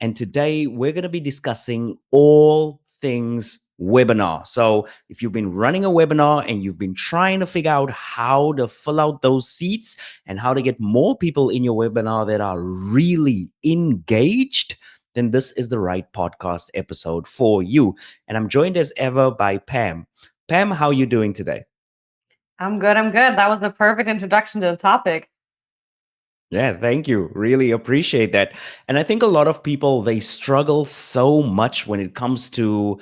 And today we're going to be discussing all things webinar. So if you've been running a webinar and you've been trying to figure out how to fill out those seats and how to get more people in your webinar that are really engaged, then this is the right podcast episode for you. And I'm joined as ever by Pam. Pam, how are you doing today? I'm good. I'm good. That was the perfect introduction to the topic. Yeah, thank you. Really appreciate that. And I think a lot of people, they struggle so much when it comes to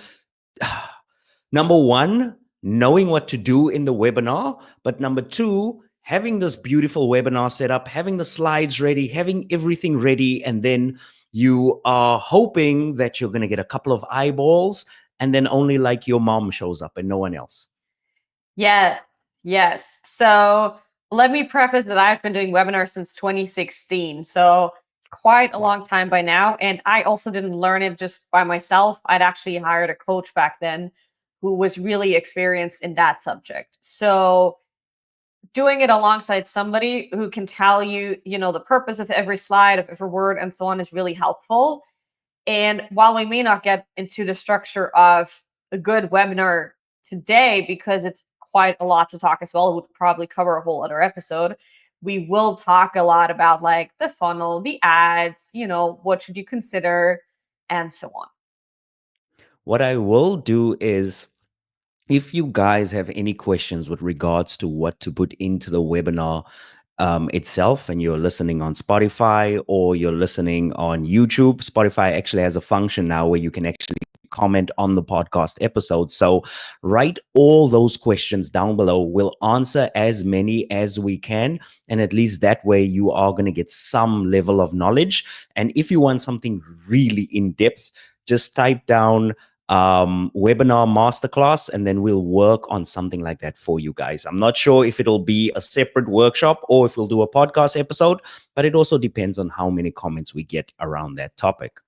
number one, knowing what to do in the webinar, but number two, having this beautiful webinar set up, having the slides ready, having everything ready, and then you are hoping that you're going to get a couple of eyeballs, and then only like your mom shows up and no one else. Yes. Yes. So let me preface that I've been doing webinars since 2016. So quite a Wow. long time by now. And I also didn't learn it just by myself. I'd actually hired a coach back then who was really experienced in that subject. So doing it alongside somebody who can tell you, the purpose of every slide, of every word, and so on is really helpful. And while we may not get into the structure of a good webinar today, because it's quite a lot to talk as well, it would probably cover a whole other episode. We will talk a lot about like the funnel, the ads, what should you consider, and so on. What I will do is, if you guys have any questions with regards to what to put into the webinar itself, and you're listening on Spotify or you're listening on YouTube, Spotify actually has a function now where you can actually comment on the podcast episode. So write all those questions down below. We'll answer as many as we can. And at least that way you are going to get some level of knowledge. And if you want something really in depth, just type down webinar masterclass, and then we'll work on something like that for you guys. I'm not sure if it'll be a separate workshop or if we'll do a podcast episode, but it also depends on how many comments we get around that topic.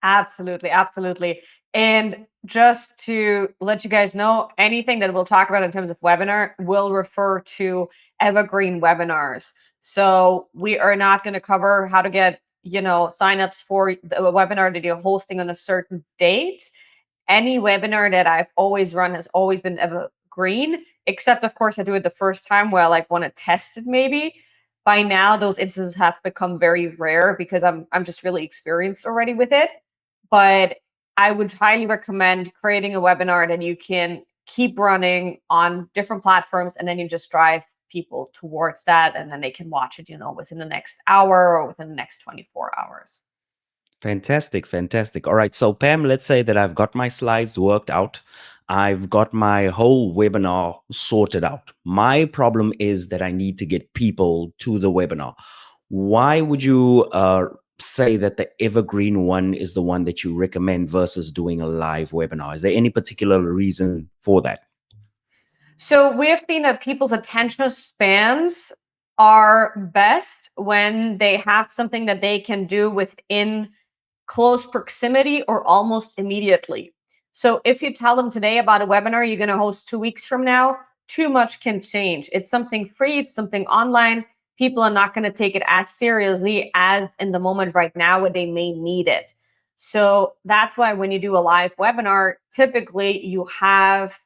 Absolutely, absolutely. And just to let you guys know, anything that we'll talk about in terms of webinar will refer to Evergreen webinars. So we are not going to cover how to get, signups for the webinar that you're hosting on a certain date. Any webinar that I've always run has always been evergreen, except of course I do it the first time where I like want to test it maybe. By now, those instances have become very rare because I'm just really experienced already with it. But I would highly recommend creating a webinar that you can keep running on different platforms, and then you just drive people towards that, and then they can watch it, within the next hour or within the next 24 hours. Fantastic, fantastic. All right. So, Pam, let's say that I've got my slides worked out. I've got my whole webinar sorted out. My problem is that I need to get people to the webinar. Why would you say that the evergreen one is the one that you recommend versus doing a live webinar? Is there any particular reason for that? So we have seen that people's attention spans are best when they have something that they can do within close proximity or almost immediately. So if you tell them today about a webinar you're going to host 2 weeks from now, too much can change. It's something free, it's something online. People are not going to take it as seriously as in the moment right now where they may need it. So that's why when you do a live webinar, typically you have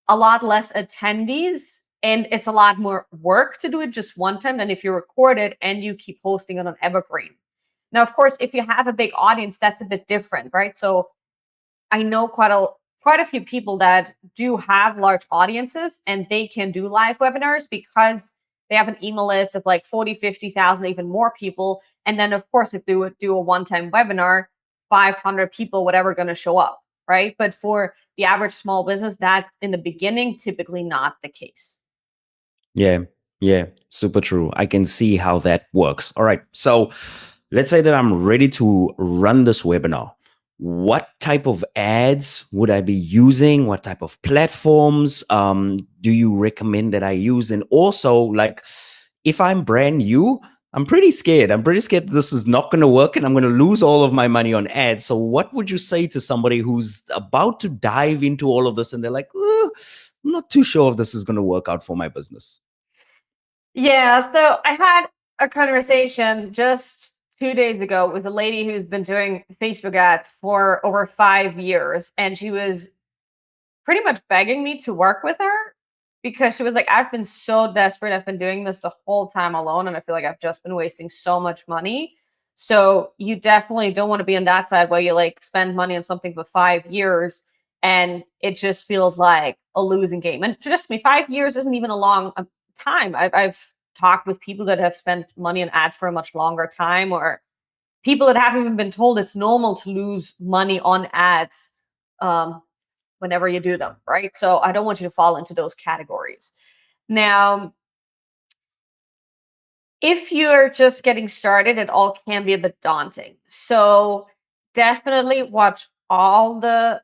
a lot less attendees and it's a lot more work to do it just one time than if you record it and you keep posting it on Evergreen. Now, of course, if you have a big audience, that's a bit different, right? So I know quite a few people that do have large audiences and they can do live webinars because they have an email list of like 40, 50,000, even more people. And then of course, if they would do a one-time webinar, 500 people, whatever, going to show up, right? But for the average small business, that's in the beginning typically not the case. Yeah, yeah, super true. I can see how that works. All right. So let's say that I'm ready to run this webinar. What type of ads would I be using? What type of platforms do you recommend that I use? And also, like, if I'm brand new, I'm pretty scared. I'm pretty scared that this is not going to work and I'm going to lose all of my money on ads. So, what would you say to somebody who's about to dive into all of this and they're like, I'm not too sure if this is going to work out for my business? Yeah, so I had a conversation just 2 days ago with a lady who's been doing Facebook ads for over 5 years, and she was pretty much begging me to work with her because she was like, I've been so desperate. I've been doing this the whole time alone, and I feel like I've just been wasting so much money. So you definitely don't want to be on that side where you like spend money on something for 5 years and it just feels like a losing game. And trust me, 5 years isn't even a long time. I've talked with people that have spent money on ads for a much longer time, or people that haven't even been told it's normal to lose money on ads. Um, Whenever you do them, right? So I don't want you to fall into those categories. Now, if you're just getting started, it all can be a bit daunting. So definitely watch all the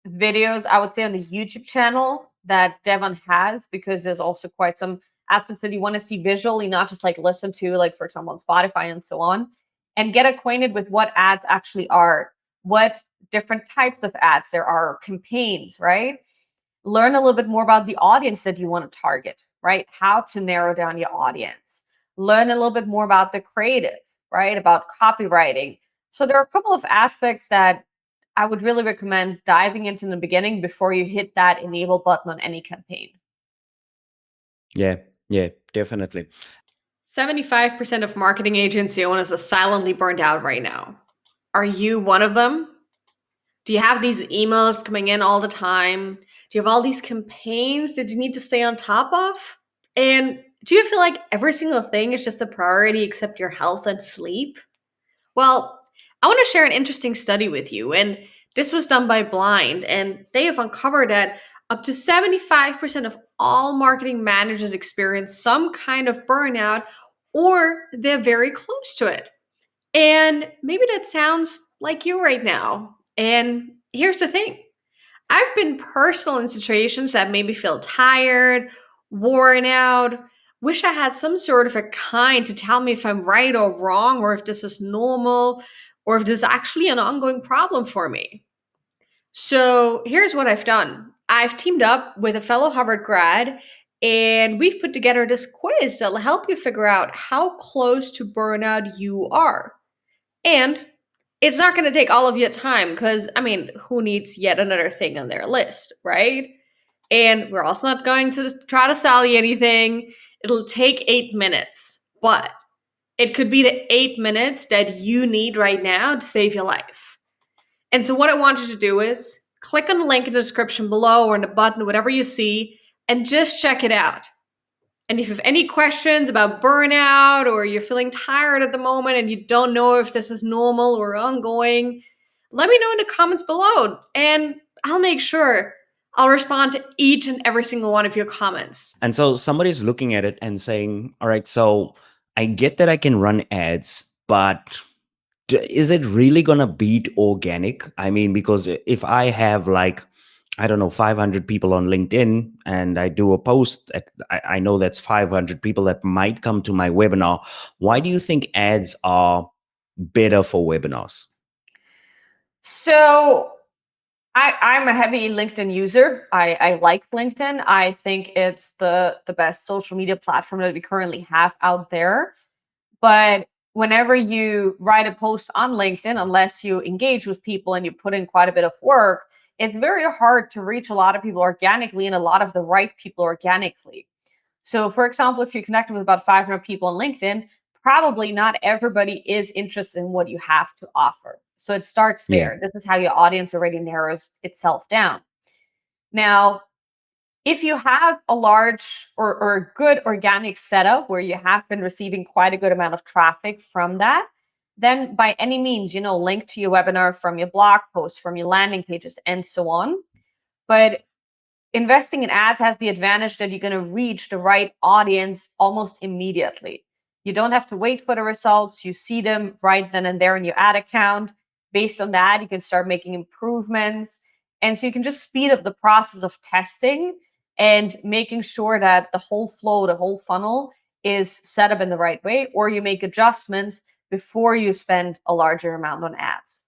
videos, I would say, on the YouTube channel that Devon has, because there's also quite some aspects that you want to see visually, not just like listen to, like, for example, on Spotify and so on, and get acquainted with what ads actually are, what different types of ads there are, campaigns, right? Learn a little bit more about the audience that you want to target, right? How to narrow down your audience. Learn a little bit more about the creative, right? About copywriting. So there are a couple of aspects that I would really recommend diving into in the beginning before you hit that enable button on any campaign. Yeah, yeah, definitely. 75% of marketing agency owners are silently burned out right now. Are you one of them? Do you have these emails coming in all the time? Do you have all these campaigns that you need to stay on top of? And do you feel like every single thing is just a priority except your health and sleep? Well, I want to share an interesting study with you. And this was done by Blind, and they have uncovered that up to 75% of all marketing managers experience some kind of burnout or they're very close to it. And maybe that sounds like you right now. And here's the thing, I've been personal in situations that made me feel tired, worn out, wish I had some sort of a kind to tell me if I'm right or wrong, or if this is normal, or if this is actually an ongoing problem for me. So here's what I've done, I've teamed up with a fellow Harvard grad, and we've put together this quiz that'll help you figure out how close to burnout you are. And it's not going to take all of your time because, I mean, who needs yet another thing on their list, right? And we're also not going to try to sell you anything. It'll take 8 minutes, but it could be the 8 minutes that you need right now to save your life. And so, what I want you to do is click on the link in the description below or in the button, whatever you see, and just check it out. And if you have any questions about burnout or you're feeling tired at the moment and you don't know if this is normal or ongoing, let me know in the comments below and I'll make sure I'll respond to each and every single one of your comments. And so somebody's looking at it and saying, all right, so I get that I can run ads, but is it really going to beat organic? I mean, because if I have like, I don't know, 500 people on LinkedIn and I do a post, I know that's 500 people that might come to my webinar. Why do you think ads are better for webinars? So I'm a heavy LinkedIn user. I like LinkedIn. I think it's the best social media platform that we currently have out there. But whenever you write a post on LinkedIn, unless you engage with people and you put in quite a bit of work, it's very hard to reach a lot of people organically and a lot of the right people organically. So, for example, if you're connected with about 500 people on LinkedIn, probably not everybody is interested in what you have to offer. So, it starts Yeah. there. This is how your audience already narrows itself down. Now, if you have a large or a good organic setup where you have been receiving quite a good amount of traffic from that, then by any means, link to your webinar from your blog post, from your landing pages, and so on. But investing in ads has the advantage that you're going to reach the right audience almost immediately. You don't have to wait for the results. You see them right then and there in your ad account. Based on that, you can start making improvements. And so you can just speed up the process of testing and making sure that the whole flow, the whole funnel is set up in the right way, or you make adjustments before you spend a larger amount on ads.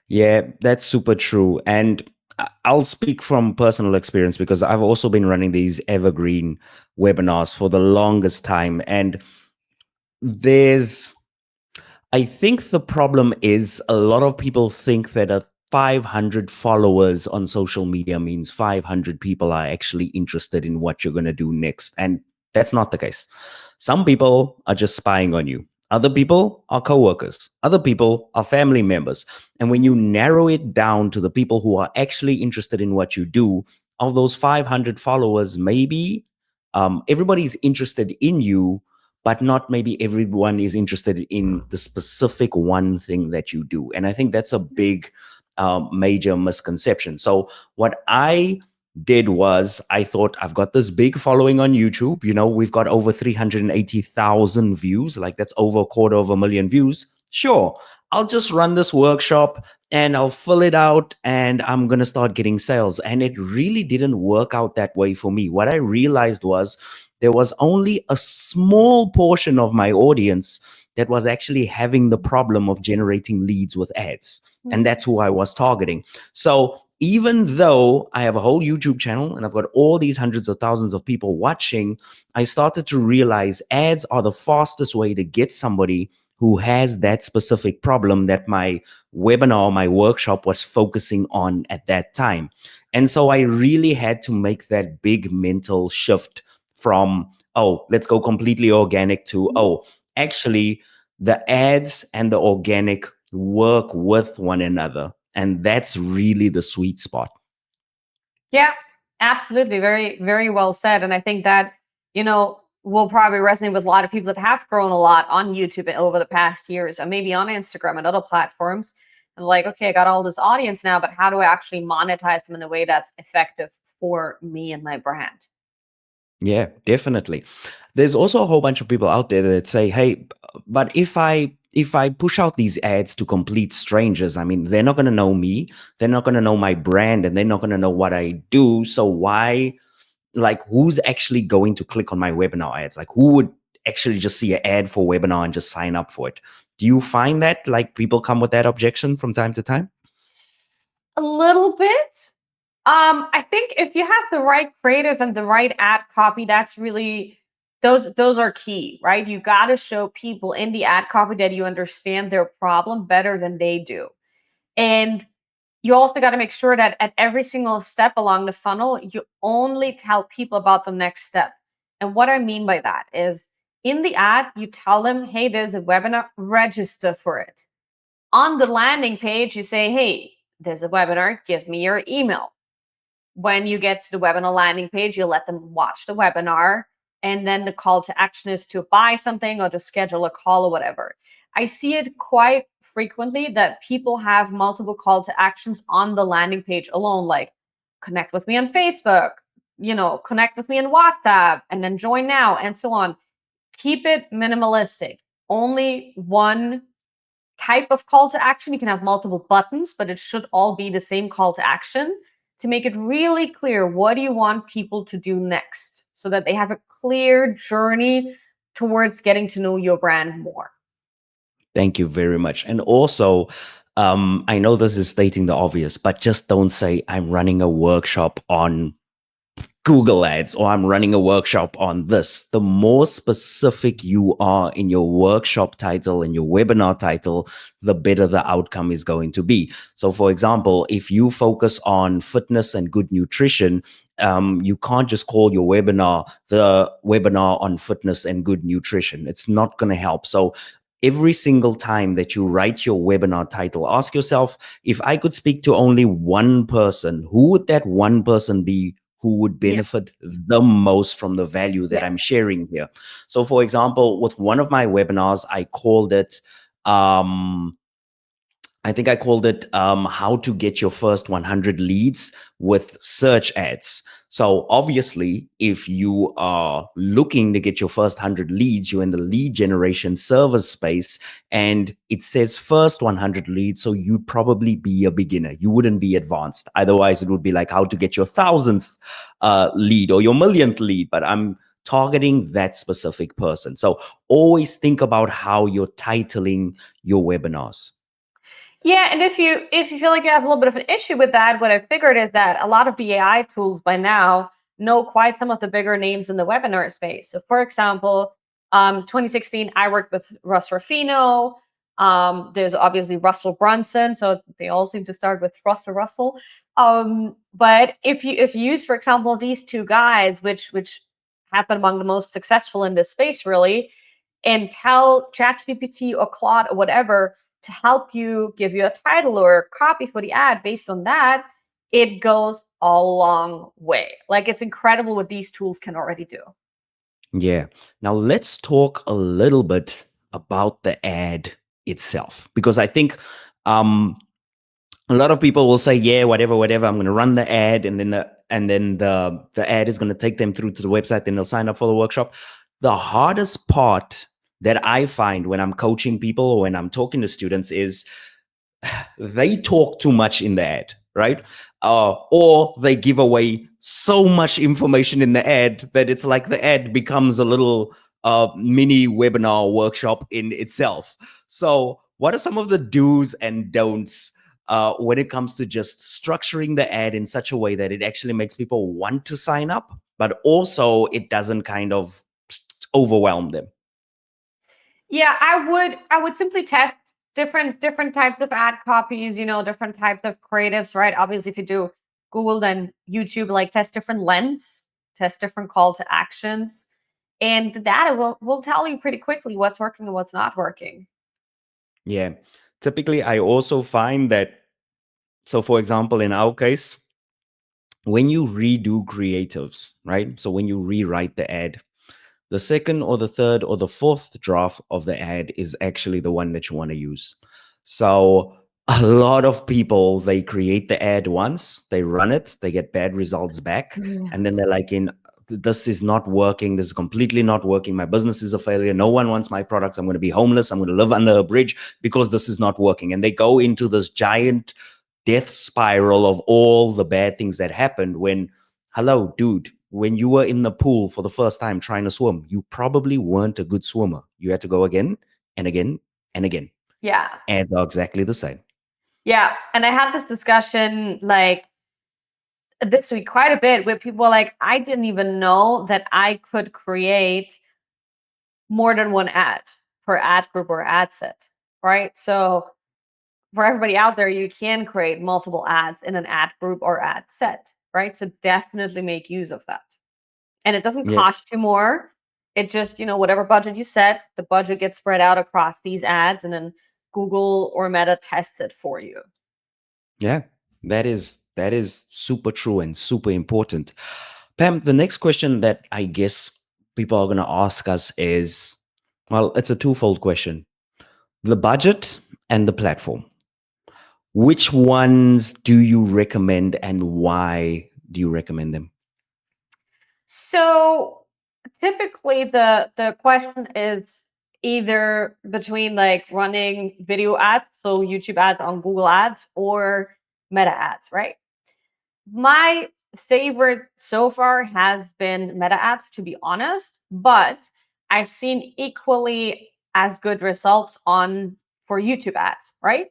Yeah, that's super true. And I'll speak from personal experience because I've also been running these Evergreen webinars for the longest time. And there's I think the problem is a lot of people think that a 500 followers on social media means 500 people are actually interested in what you're going to do next. And that's not the case. Some people are just spying on you. Other people are coworkers. Other people are family members. And when you narrow it down to the people who are actually interested in what you do, of those 500 followers, maybe everybody's interested in you, but not maybe everyone is interested in the specific one thing that you do. And I think that's a big, major misconception. So what I did was I thought I've got this big following on YouTube. We've got over 380,000 views. Like that's over a quarter of a million views. Sure, I'll just run this workshop and I'll fill it out and I'm going to start getting sales. And it really didn't work out that way for me. What I realized was there was only a small portion of my audience that was actually having the problem of generating leads with ads. And that's who I was targeting. So even though I have a whole YouTube channel and I've got all these hundreds of thousands of people watching, I started to realize ads are the fastest way to get somebody who has that specific problem that my webinar, my workshop was focusing on at that time. And so I really had to make that big mental shift from, oh, let's go completely organic to, oh, actually, the ads and the organic work with one another. And that's really the sweet spot. Yeah, absolutely. Very, very well said. And I think that, will probably resonate with a lot of people that have grown a lot on YouTube over the past years, and maybe on Instagram and other platforms. And like, okay, I got all this audience now, but how do I actually monetize them in a way that's effective for me and my brand? Yeah, definitely. There's also a whole bunch of people out there that say, "Hey, but if I push out these ads to complete strangers, I mean, they're not going to know me, they're not going to know my brand, and they're not going to know what I do. So why, like, who's actually going to click on my webinar ads? Like, who would actually just see an ad for webinar and just sign up for it?" Do you find that like people come with that objection from time to time? A little bit. I think if you have the right creative and the right ad copy, that's really those are key, right? You got to show people in the ad copy that you understand their problem better than they do. And you also got to make sure that at every single step along the funnel, you only tell people about the next step. And what I mean by that is in the ad, you tell them, hey, there's a webinar, register for it. On the landing page, you say, hey, there's a webinar, give me your email. When you get to the webinar landing page, you let them watch the webinar. And then the call to action is to buy something or to schedule a call or whatever. I see it quite frequently that people have multiple call to actions on the landing page alone, like connect with me on Facebook, connect with me on WhatsApp, and then join now, and so on. Keep it minimalistic. Only one type of call to action. You can have multiple buttons, but it should all be the same call to action to make it really clear what do you want people to do next so that they have a clear journey towards getting to know your brand more. Thank you very much. And also, I know this is stating the obvious, but just don't say I'm running a workshop on Google Ads or I'm running a workshop on this. The more specific you are in your workshop title and your webinar title, the better the outcome is going to be. So, for example, if you focus on fitness and good nutrition, you can't just call your webinar the webinar on fitness and good nutrition. It's not going to help. So, every single time that you write your webinar title, ask yourself, if I could speak to only one person, who would that one person be who would Yeah. benefit the most from the value that Yeah. I'm sharing here? So, for example, with one of my webinars, I called it, I think I called it how to get your first 100 leads with search ads. So obviously, if you are looking to get your first 100 leads, you're in the lead generation service space and it says first 100 leads. So you'd probably be a beginner. You wouldn't be advanced. Otherwise, it would be like how to get your 1,000th lead or your 1,000th lead. But I'm targeting that specific person. So always think about how you're titling your webinars. Yeah, and if you feel like you have a little bit of an issue with that, what I figured is that a lot of the AI tools by now know quite some of the bigger names in the webinar space. So, for example, 2016, I worked with Russ Ruffino. There's obviously Russell Brunson, so they all seem to start with Russell. But if you use, for example, these two guys, which have been among the most successful in this space, really, and tell ChatGPT or Claude or whatever to help you give you a title or copy for the ad based on that, it goes a long way. Like, it's incredible what these tools can already do. Yeah. Now let's talk a little bit about the ad itself, because I think a lot of people will say, yeah, whatever, I'm going to run the ad, and then the ad is going to take them through to the website, then they'll sign up for the workshop. The hardest part that I find when I'm coaching people or when I'm talking to students is they talk too much in the ad, right? Or they give away so much information in the ad that it's like the ad becomes a little mini webinar workshop in itself. So, what are some of the do's and don'ts when it comes to just structuring the ad in such a way that it actually makes people want to sign up, but also it doesn't kind of overwhelm them? Yeah, I would simply test different types of ad copies, different types of creatives, right? Obviously, if you do Google, then YouTube, like, test different lengths, test different call to actions, and the data will tell you pretty quickly what's working and what's not working. Yeah. Typically, I also find that, so for example, in our case, when you redo creatives, right? So when you rewrite the ad, the second or the third or the fourth draft of the ad is actually the one that you want to use. So a lot of people, they create the ad once, they run it, they get bad results back, and then Yes. they're like, this is not working, this is completely not working, my business is a failure, no one wants my products, I'm going to be homeless, I'm going to live under a bridge because this is not working. And they go into this giant death spiral of all the bad things that happened when, hello, dude, when you were in the pool for the first time trying to swim, you probably weren't a good swimmer. You had to go again and again and again. Yeah. Ads are exactly the same. Yeah. And I had this discussion like this week quite a bit where people were like, I didn't even know that I could create more than one ad per ad group or ad set, right? So for everybody out there, you can create multiple ads in an ad group or ad set, right? So definitely make use of that. And it doesn't Yeah. cost you more. It just, whatever budget you set, the budget gets spread out across these ads, and then Google or Meta tests it for you. Yeah. That is super true and super important. Pam, the next question that I guess people are going to ask us is, well, it's a twofold question. The budget and the platform. Which ones do you recommend and why do you recommend them? So typically the question is either between like running video ads, so YouTube ads on Google Ads, or Meta ads, right? My favorite so far has been Meta ads, to be honest, but I've seen equally as good results on for YouTube ads, right?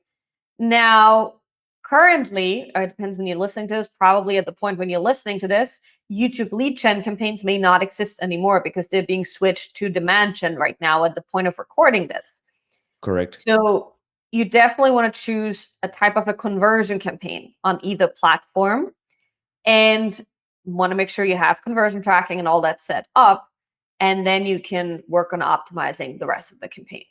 Now, currently, or it depends when you're listening to this, probably at the point when you're listening to this, YouTube lead gen campaigns may not exist anymore because they're being switched to demand gen right now at the point of recording this. Correct. So you definitely want to choose a type of a conversion campaign on either platform, and want to make sure you have conversion tracking and all that set up. And then you can work on optimizing the rest of the campaign.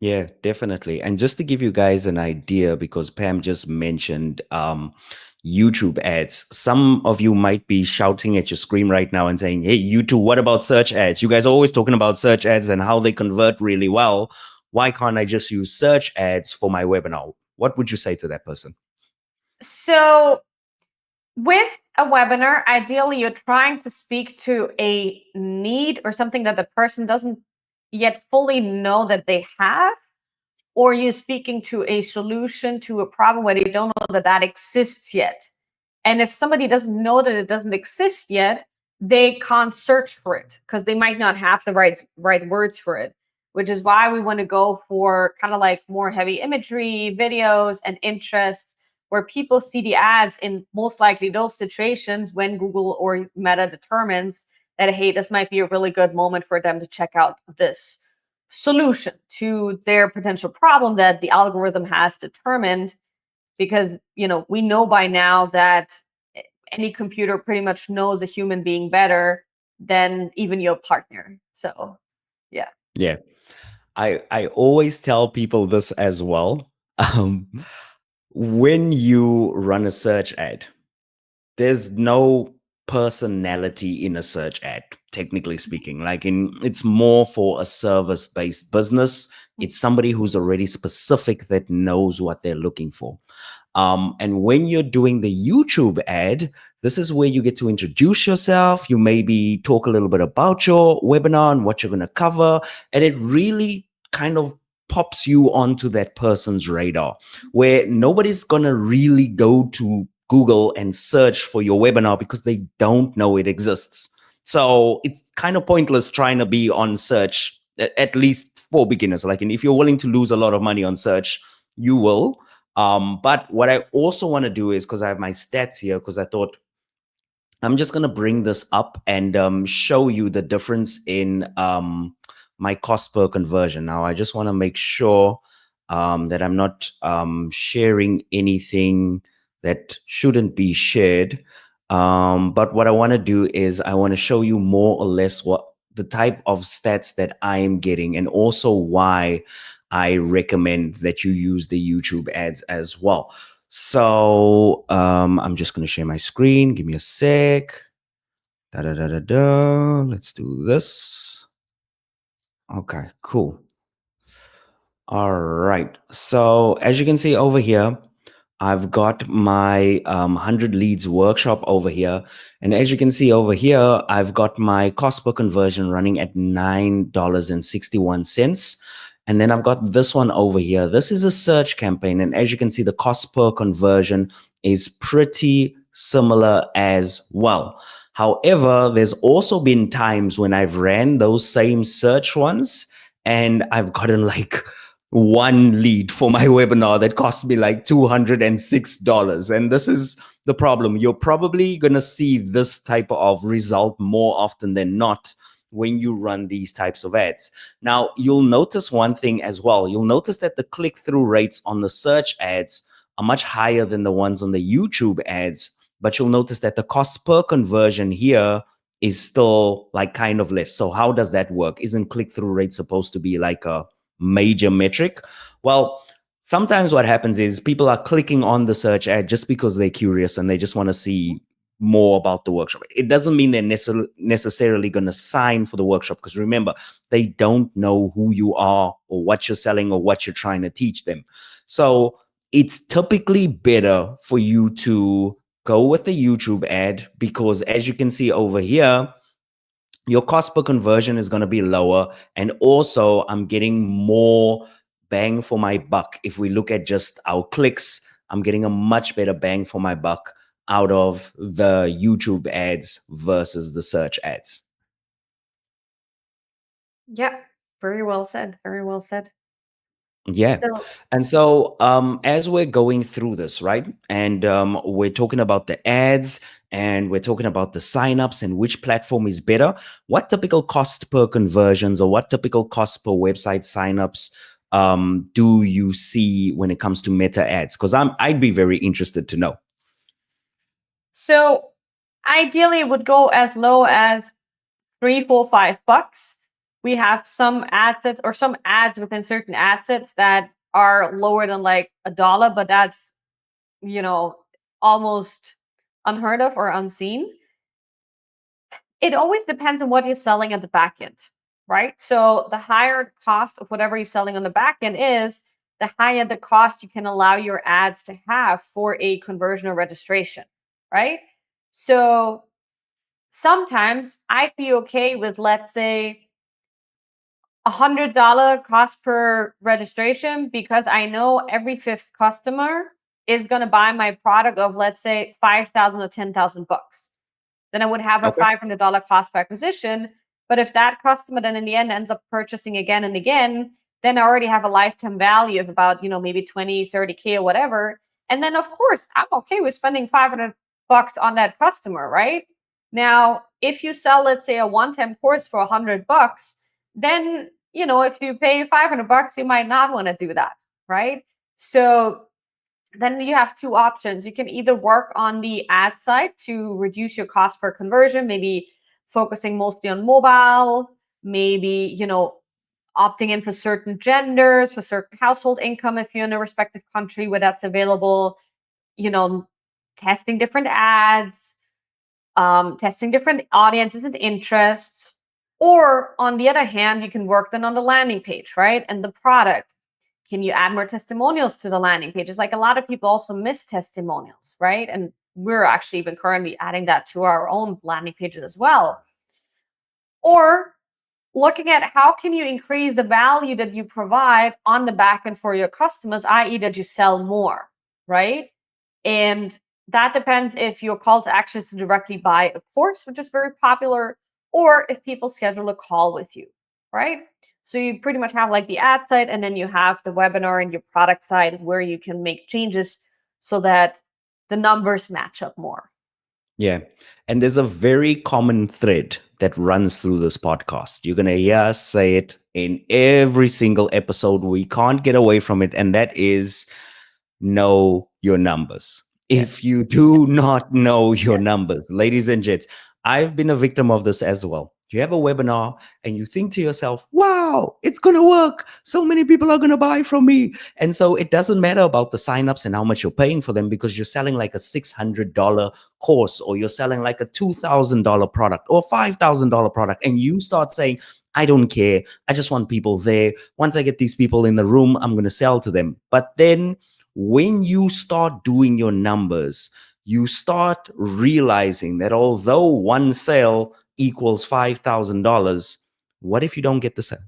Yeah, definitely. And just to give you guys an idea, because Pam just mentioned YouTube ads, some of you might be shouting at your screen right now and saying, hey, YouTube, what about search ads? You guys are always talking about search ads and how they convert really well. Why can't I just use search ads for my webinar? What would you say to that person? So with a webinar, ideally, you're trying to speak to a need or something that the person doesn't yet fully know that they have, or you're speaking to a solution to a problem where they don't know that that exists yet. And if somebody doesn't know that it doesn't exist yet, they can't search for it because they might not have the right words for it, which is why we want to go for kind of like more heavy imagery, videos, and interests where people see the ads in most likely those situations when Google or Meta determines that, hey, this might be a really good moment for them to check out this solution to their potential problem that the algorithm has determined, because we know by now that any computer pretty much knows a human being better than even your partner. So yeah. Yeah. I always tell people this as well. Um, when you run a search ad, there's no personality in a search ad, technically speaking. It's more for a service-based business. It's somebody who's already specific that knows what they're looking for. And when you're doing the YouTube ad, this is where you get to introduce yourself. You maybe talk a little bit about your webinar and what you're going to cover. And it really kind of pops you onto that person's radar, where nobody's going to really go to Google and search for your webinar because they don't know it exists. So it's kind of pointless trying to be on search, at least for beginners. Like, and if you're willing to lose a lot of money on search, you will. But what I also want to do is, because I have my stats here, because I thought I'm just going to bring this up and show you the difference in my cost per conversion. Now, I just want to make sure that I'm not sharing anything that shouldn't be shared. But what I want to do is I want to show you more or less what the type of stats that I am getting, and also why I recommend that you use the YouTube ads as well. So I'm just going to share my screen. Give me a sec. Da da da da da. Let's do this. Okay, cool. All right. So as you can see over here, I've got my 100 leads workshop over here. And as you can see over here, I've got my cost per conversion running at $9.61. And then I've got this one over here. This is a search campaign. And as you can see, the cost per conversion is pretty similar as well. However, there's also been times when I've ran those same search ones and I've gotten like one lead for my webinar that cost me like $206. And this is the problem. You're probably going to see this type of result more often than not when you run these types of ads. Now, you'll notice one thing as well. You'll notice that the click-through rates on the search ads are much higher than the ones on the YouTube ads, but you'll notice that the cost per conversion here is still like kind of less. So how does that work? Isn't click-through rate supposed to be like a major metric? Well, sometimes what happens is people are clicking on the search ad just because they're curious and they just want to see more about the workshop. It doesn't mean they're necessarily going to sign for the workshop, because remember, they don't know who you are or what you're selling or what you're trying to teach them. So it's typically better for you to go with the YouTube ad, because as you can see over here, your cost per conversion is going to be lower. And also, I'm getting more bang for my buck. If we look at just our clicks, I'm getting a much better bang for my buck out of the YouTube ads versus the search ads. Yeah, very well said. Very well said. Yeah. So And so as we're going through this, right, and we're talking about the ads and we're talking about the signups and which platform is better, what typical cost per conversions or what typical cost per website signups do you see when it comes to meta ads? Because I'd be very interested to know. So ideally, it would go as low as 3, 4, $5. We have some ad sets or some ads within certain ad sets that are lower than like $1, but that's almost unheard of or unseen. It always depends on what you're selling at the back end, right? So the higher the cost of whatever you're selling on the back end is, the higher the cost you can allow your ads to have for a conversion or registration, right? So sometimes I'd be okay with, let's say, $100 cost per registration, because I know every fifth customer is going to buy my product of, let's say, 5,000 or 10,000 bucks. Then I would have a Okay. $500 cost per acquisition. But if that customer then in the end ends up purchasing again and again, then I already have a lifetime value of about, maybe 20, 30K or whatever. And then of course, I'm okay with spending 500 bucks on that customer, right? Now, if you sell, let's say, a one-time course for 100 bucks, then if you pay $500, you might not want to do that, right? So then you have two options. You can either work on the ad side to reduce your cost per conversion, maybe focusing mostly on mobile, maybe, opting in for certain genders, for certain household income if you're in a respective country where that's available, you know, testing different ads, testing different audiences and interests. Or on the other hand, you can work then on the landing page, right? And the product. Can you add more testimonials to the landing pages? Like a lot of people also miss testimonials, right? And we're actually even currently adding that to our own landing pages as well. Or looking at how can you increase the value that you provide on the back end for your customers, i.e. that you sell more, right? And that depends if your call to action is to directly buy a course, which is very popular, or if people schedule a call with you, right? So you pretty much have like the ad side, and then you have the webinar and your product side where you can make changes so that the numbers match up more. Yeah. And there's a very common thread that runs through this podcast. You're going to hear us say it in every single episode. We can't get away from it. And that is know your numbers. Yes. If you do not know your Yes. numbers, ladies and gents, I've been a victim of this as well. You have a webinar and you think to yourself, wow, it's going to work. So many people are going to buy from me. And so it doesn't matter about the signups and how much you're paying for them because you're selling like a $600 course or you're selling like a $2,000 product or $5,000 product. And you start saying, I don't care. I just want people there. Once I get these people in the room, I'm going to sell to them. But then when you start doing your numbers, you start realizing that although one sale equals $5,000, what if you don't get the sale?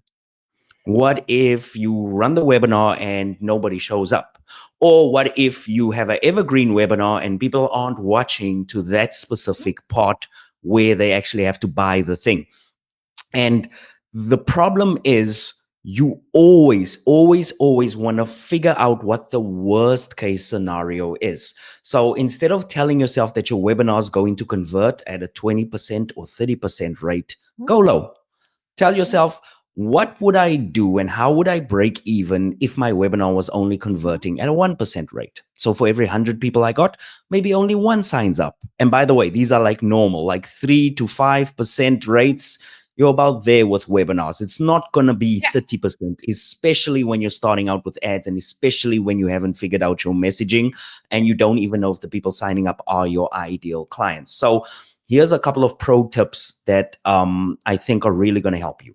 What if you run the webinar and nobody shows up? Or what if you have an evergreen webinar and people aren't watching to that specific part where they actually have to buy the thing? And the problem is you always want to figure out what the worst case scenario is. So instead of telling yourself that your webinar is going to convert at a 20% or 30% rate, go low. Tell yourself, what would I do and how would I break even if my webinar was only converting at a 1% rate? So for every 100 people I got, maybe only one signs up. And by the way, these are like normal, like 3 to 5% rates. You're about there with webinars. It's not going to be 30%, especially when you're starting out with ads and especially when you haven't figured out your messaging and you don't even know if the people signing up are your ideal clients. So here's a couple of pro tips that I think are really going to help you.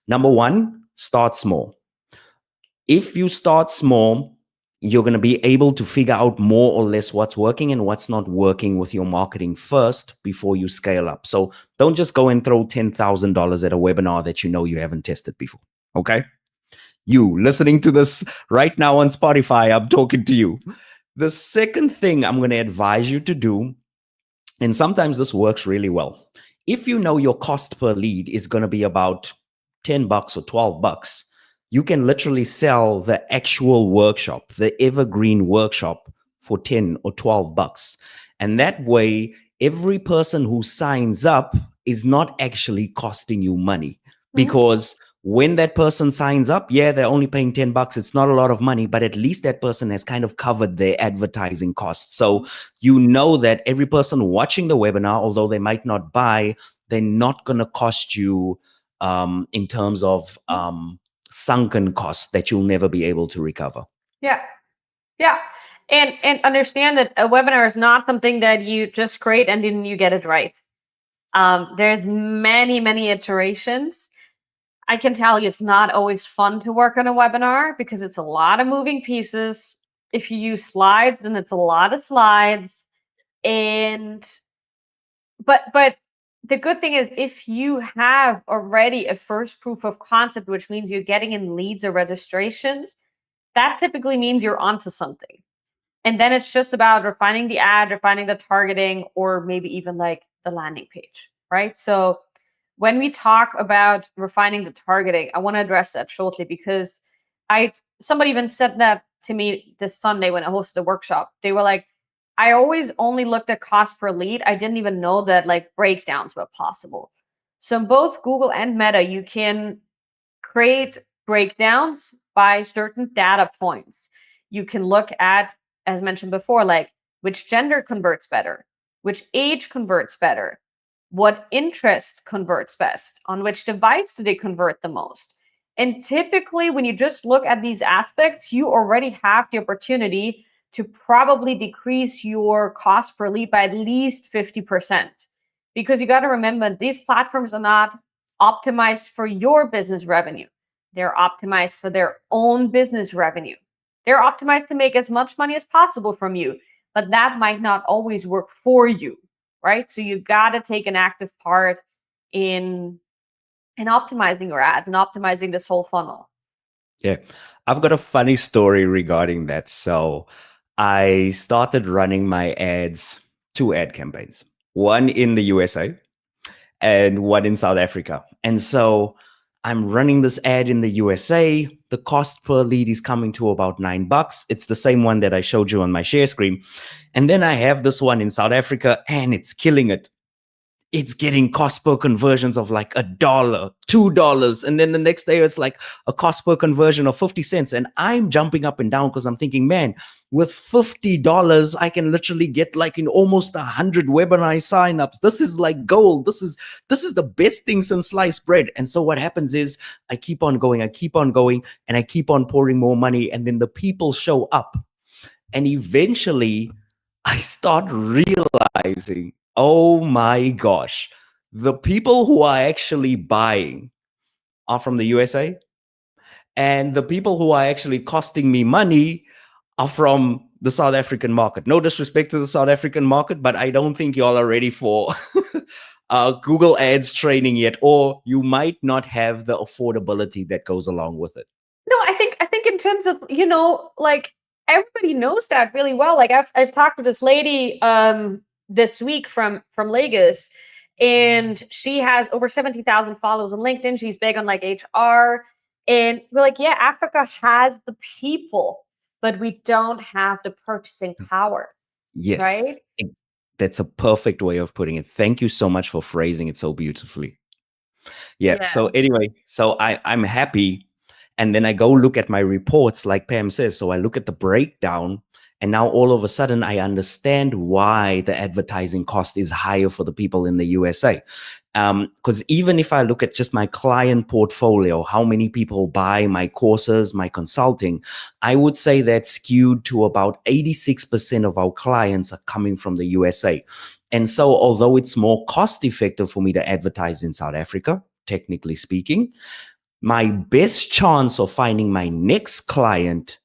Number one, start small. If you start small, you're going to be able to figure out more or less what's working and what's not working with your marketing first before you scale up. So don't just go and throw $10,000 at a webinar that you know you haven't tested before. Okay? You listening to this right now on Spotify, I'm talking to you. The second thing I'm going to advise you to do, and sometimes this works really well. If you know your cost per lead is going to be about $10 or $12, you can literally sell the actual workshop, the Evergreen workshop, for 10 or $12. And that way, every person who signs up is not actually costing you money because when that person signs up, yeah, they're only paying $10. It's not a lot of money, but at least that person has kind of covered their advertising costs. So you know that every person watching the webinar, although they might not buy, they're not going to cost you in terms of sunken costs that you'll never be able to recover. Yeah. Yeah. And understand that a webinar is not something that you just create and then you get it right. There's many iterations. I can tell you it's not always fun to work on a webinar because it's a lot of moving pieces. If you use slides, then it's a lot of slides. And but the good thing is if you have already a first proof of concept, which means you're getting in leads or registrations, that typically means you're onto something. And then it's just about refining the ad, refining the targeting, or maybe even like the landing page, right? So when we talk about refining the targeting, I want to address that shortly because somebody even said that to me this Sunday when I hosted a workshop. They were like, I always only looked at cost per lead. I didn't even know that like breakdowns were possible. So in both Google and Meta, you can create breakdowns by certain data points. You can look at, as mentioned before, like which gender converts better, which age converts better, what interest converts best, on which device do they convert the most. And typically, when you just look at these aspects, you already have the opportunity to probably decrease your cost per lead by at least 50%. Because you got to remember, these platforms are not optimized for your business revenue. They're optimized for their own business revenue. They're optimized to make as much money as possible from you, but that might not always work for you, right? So you got to take an active part in optimizing your ads and optimizing this whole funnel. Yeah. I've got a funny story regarding that. So I started running my ads, 2 ad campaigns, one in the USA and one in South Africa. And so I'm running this ad in the USA. The cost per lead is coming to about $9. It's the same one that I showed you on my share screen. And then I have this one in South Africa and it's killing it. It's getting cost per conversions of like $1, $2. And then the next day it's like a cost per conversion of 50 cents. And I'm jumping up and down because I'm thinking, man, with $50, I can literally get like in almost 100 webinar signups. This is like gold. This is the best thing since sliced bread. And so what happens is I keep on going, and I keep on pouring more money. And then the people show up. And eventually I start realizing, oh my gosh, the people who are actually buying are from the USA, and the people who are actually costing me money are from the South African market. No disrespect to the South African market, but I don't think y'all are ready for Google Ads training yet, or you might not have the affordability that goes along with it. No, I think in terms of, like everybody knows that really well. Like I've talked with this lady this week from Lagos, and she has over 70,000 followers on LinkedIn. She's big on like HR, and we're like, yeah, Africa has the people, but we don't have the purchasing power. Yes. Right? That's a perfect way of putting it. Thank you so much for phrasing it so beautifully. Yeah. So anyway, so I'm happy. And then I go look at my reports, like Pam says. So I look at the breakdown, and now all of a sudden I understand why the advertising cost is higher for the people in the USA. Because even if I look at just my client portfolio, how many people buy my courses, my consulting, I would say that's skewed to about 86% of our clients are coming from the USA. And so although it's more cost effective for me to advertise in South Africa, technically speaking, my best chance of finding my next client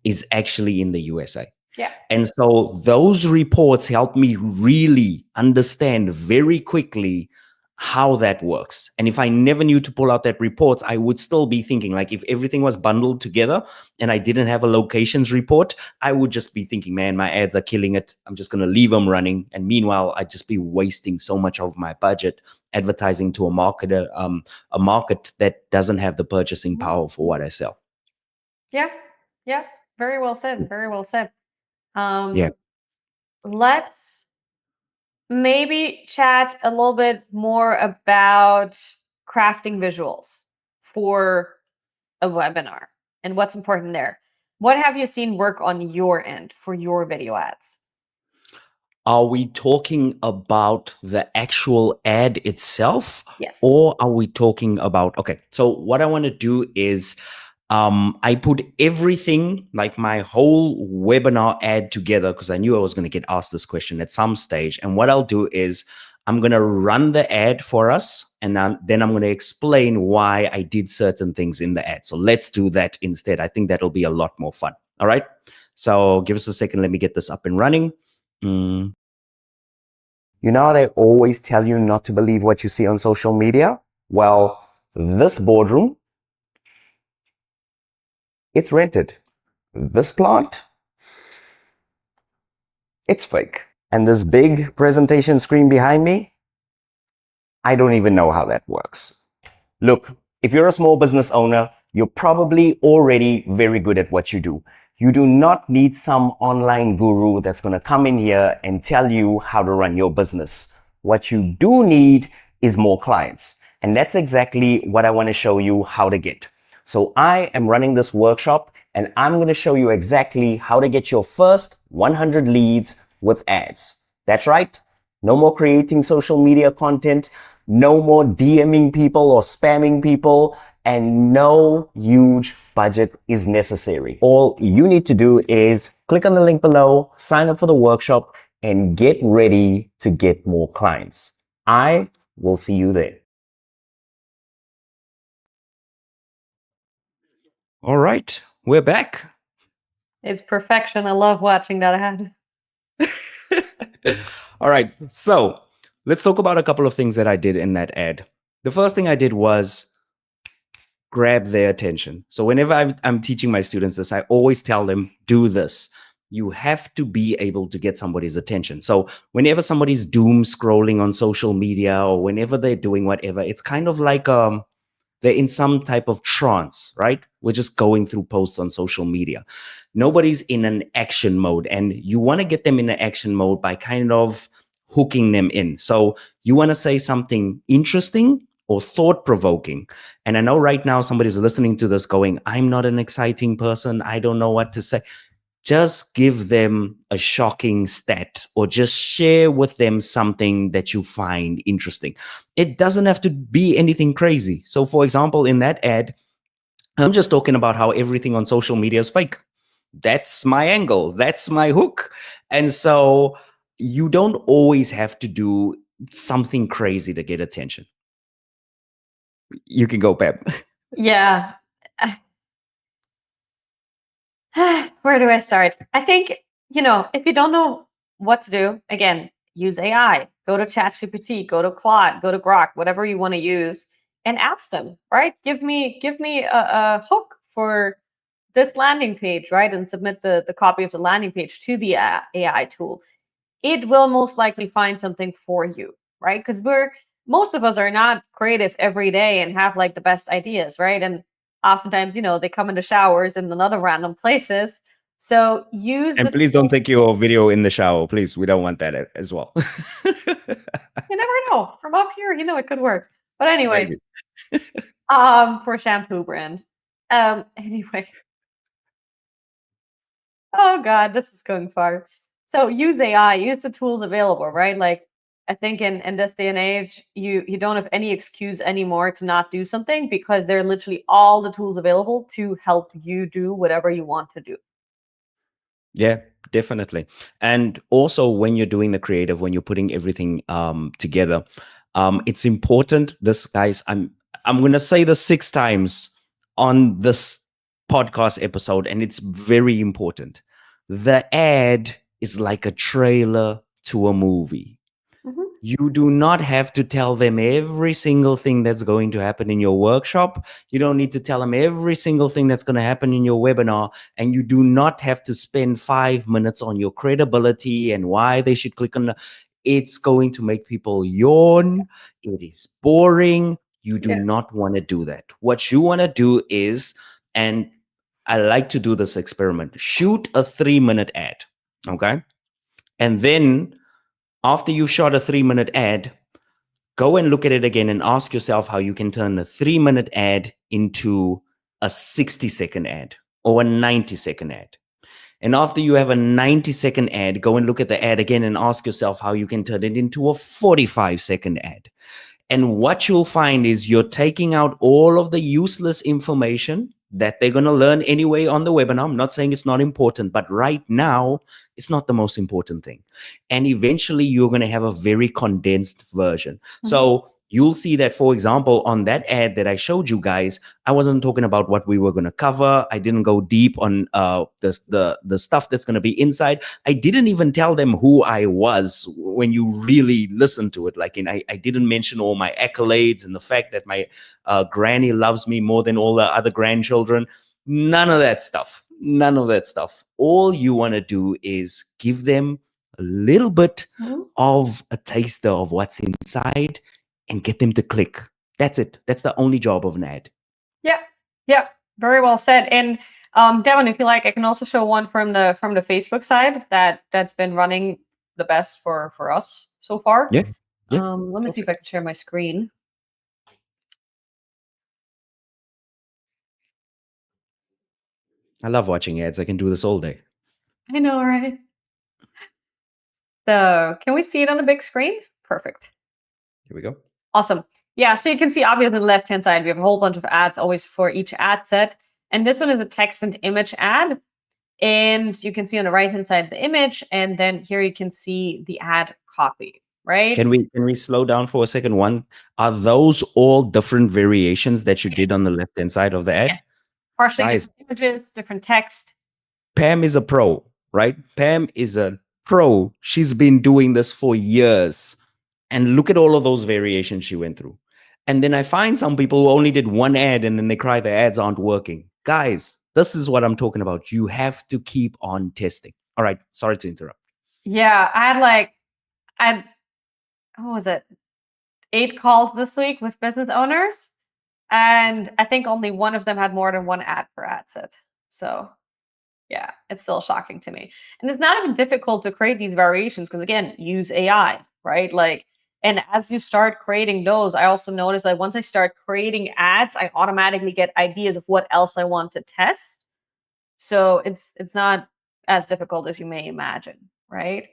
is actually in the USA. Yeah. And so those reports help me really understand very quickly how that works. And if I never knew to pull out that report, I would still be thinking, like, if everything was bundled together and I didn't have a locations report, I would just be thinking, man, my ads are killing it. I'm just going to leave them running. And meanwhile, I'd just be wasting so much of my budget advertising to a market that doesn't have the purchasing power for what I sell. Yeah. Yeah. Very well said. Very well said. Yeah. Let's maybe chat a little bit more about crafting visuals for a webinar and what's important there. What have you seen work on your end for your video ads? Are we talking about the actual ad itself? Yes. Or are we talking about, okay, so what I want to do is I put everything, like my whole webinar ad together, because I knew I was going to get asked this question at some stage. And what I'll do is I'm going to run the ad for us, and then I'm going to explain why I did certain things in the ad. So let's do that instead. I think that'll be a lot more fun. All right. So give us a second. Let me get this up and running. You know how they always tell you not to believe what you see on social media? Well, this boardroom, it's rented. This plant, it's fake. And this big presentation screen behind me, I don't even know how that works. Look, if you're a small business owner, you're probably already very good at what you do. You do not need some online guru that's going to come in here and tell you how to run your business. What you do need is more clients. And that's exactly what I want to show you how to get. So I am running this workshop and I'm going to show you exactly how to get your first 100 leads with ads. That's right. No more creating social media content, no more DMing people or spamming people, and no huge budget is necessary. All you need to do is click on the link below, sign up for the workshop, and get ready to get more clients. I will see you there. All right, we're back. It's perfection. I love watching that ad. All right, so let's talk about a couple of things that I did in that ad. The first thing I did was grab their attention. So whenever I'm teaching my students this, I always tell them, do this. You have to be able to get somebody's attention. So whenever somebody's doom scrolling on social media or whenever they're doing whatever, it's kind of like they're in some type of trance, right? We're just going through posts on social media. Nobody's in an action mode, and you want to get them in an action mode by kind of hooking them in. So you want to say something interesting or thought-provoking. And I know right now somebody's listening to this going, I'm not an exciting person. I don't know what to say. Just give them a shocking stat or just share with them something that you find interesting. It doesn't have to be anything crazy. So for example, in that ad, I'm just talking about how everything on social media is fake. That's my angle. That's my hook. And so you don't always have to do something crazy to get attention. You can go, Pep. Yeah. Where do I start? I think, if you don't know what to do, again, use AI. Go to ChatGPT, go to Claude, go to Grok, whatever you want to use, and ask them, right? Give me a hook for this landing page, right? And submit the copy of the landing page to the AI tool. It will most likely find something for you, right? Because most of us are not creative every day and have like the best ideas, right? And oftentimes, they come into showers and in other random places. So use And the please don't take your video in the shower, please. We don't want that as well. You never know. From up here, it could work. But anyway, Maybe. for a shampoo brand. Anyway. Oh God, this is going far. So use AI, use the tools available, right? Like I think in this day and age, you don't have any excuse anymore to not do something because there are literally all the tools available to help you do whatever you want to do. Yeah, definitely. And also when you're doing the creative, when you're putting everything together, it's important. This, guys, I'm gonna say this 6 times on this podcast episode, and it's very important. The ad is like a trailer to a movie. Mhm. You do not have to tell them every single thing that's going to happen in your workshop. You don't need to tell them every single thing that's going to happen in your webinar. And you do not have to spend 5 minutes on your credibility and why they should click on it's going to make people yawn. It is boring. You do Yeah. not want to do that. What you want to do is, and I like to do this experiment, shoot a 3-minute ad. Okay. And then after you've shot a 3-minute ad, go and look at it again and ask yourself how you can turn a 3-minute ad into a 60-second ad or a 90-second ad. And after you have a 90-second ad, go and look at the ad again and ask yourself how you can turn it into a 45-second ad. And what you'll find is you're taking out all of the useless information that they're going to learn anyway on the webinar. I'm not saying it's not important, but right now, it's not the most important thing. And eventually, you're going to have a very condensed version. Mhm. So you'll see that, for example, on that ad that I showed you guys, I wasn't talking about what we were going to cover. I didn't go deep on the stuff that's going to be inside. I didn't even tell them who I was when you really listen to it. Like, I didn't mention all my accolades and the fact that my granny loves me more than all the other grandchildren. None of that stuff. None of that stuff. All you want to do is give them a little bit Mhm. of a taster of what's inside and get them to click. That's it. That's the only job of an ad. Yeah. Yeah. Very well said. And Devon, if you like, I can also show one from the Facebook side that's been running the best for us so far. Yeah. Yeah. Let me see if I can share my screen. I love watching ads. I can do this all day. I know, right? So can we see it on the big screen? Perfect. Here we go. Awesome. Yeah, so you can see obviously on the left-hand side, we have a whole bunch of ads always for each ad set. And this one is a text and image ad. And you can see on the right-hand side the image. And then here you can see the ad copy, right? Can we slow down for a second? Are those all different variations that you did on the left-hand side of the ad? Yes. Partially Guys, different images, different text. Pam is a pro, right? Pam is a pro. She's been doing this for years. And look at all of those variations she went through. And then I find some people who only did one ad and then they cry the ads aren't working. Guys, this is what I'm talking about. You have to keep on testing. All right. Sorry to interrupt. Yeah, I had, what was it? 8 calls this week with business owners. And I think only one of them had more than one ad per ad set. So yeah, it's still shocking to me. And it's not even difficult to create these variations because again, use AI, right? Like, and as you start creating those, I also notice that once I start creating ads, I automatically get ideas of what else I want to test. So it's not as difficult as you may imagine, right?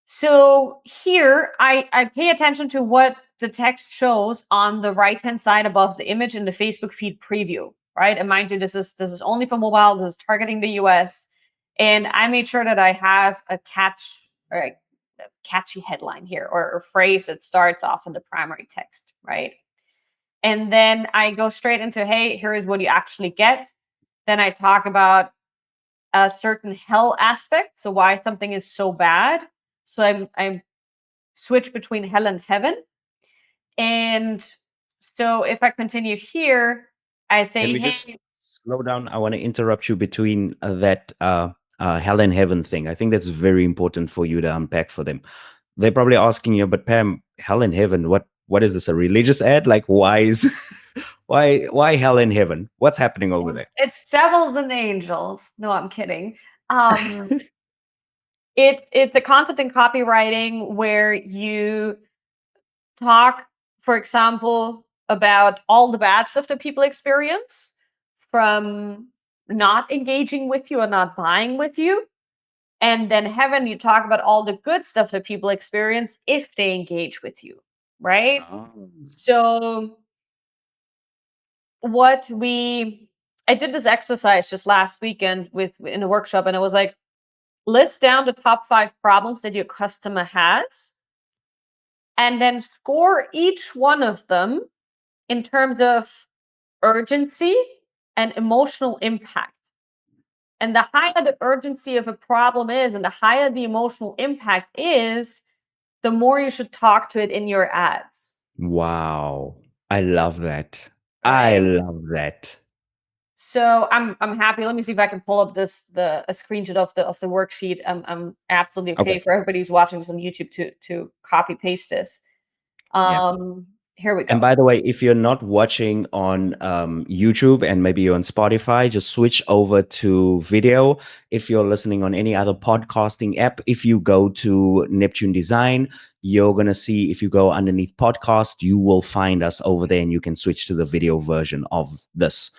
So here I pay attention to what the text shows on the right-hand side above the image in the Facebook feed preview, right? And mind you, this is only for mobile, this is targeting the US. And I made sure that I have a catchy headline here or phrase that starts off in the primary text, right? And then I go straight into, hey, here is what you actually get. Then I talk about a certain hell aspect, so why something is so bad. So I'm switch between hell and heaven. And so if I continue here, I Can say, we just hey, slow down? I want to interrupt you between that hell and heaven thing. I think that's very important for you to unpack for them. They're probably asking you, but Pam, hell and heaven, what is this? A religious ad? Like why is why hell and heaven? What's happening over there? it's devils and angels. No, I'm kidding. Um, it's a concept in copywriting where you talk, for example, about all the bad stuff that people experience from not engaging with you or not buying with you. And then heaven, you talk about all the good stuff that people experience if they engage with you, right? Oh. So, what I did this exercise just last weekend with in a workshop, and it was like, list down the top 5 problems that your customer has, and then score each one of them in terms of urgency and emotional impact. And the higher the urgency of a problem is, and the higher the emotional impact is, the more you should talk to it in your ads. Wow. I love that. I Right. love that. So I'm happy. Let me see if I can pull up a screenshot of the worksheet. I'm absolutely Okay. okay for everybody who's watching this on YouTube to copy paste this. Yeah. Here we And go. by the way, if you're not watching on YouTube and maybe you're on Spotify, just switch over to video. If you're listening on any other podcasting app, if you go to Neptune Design, you're going to see, if you go underneath podcast, you will find us over there and you can switch to the video version of this.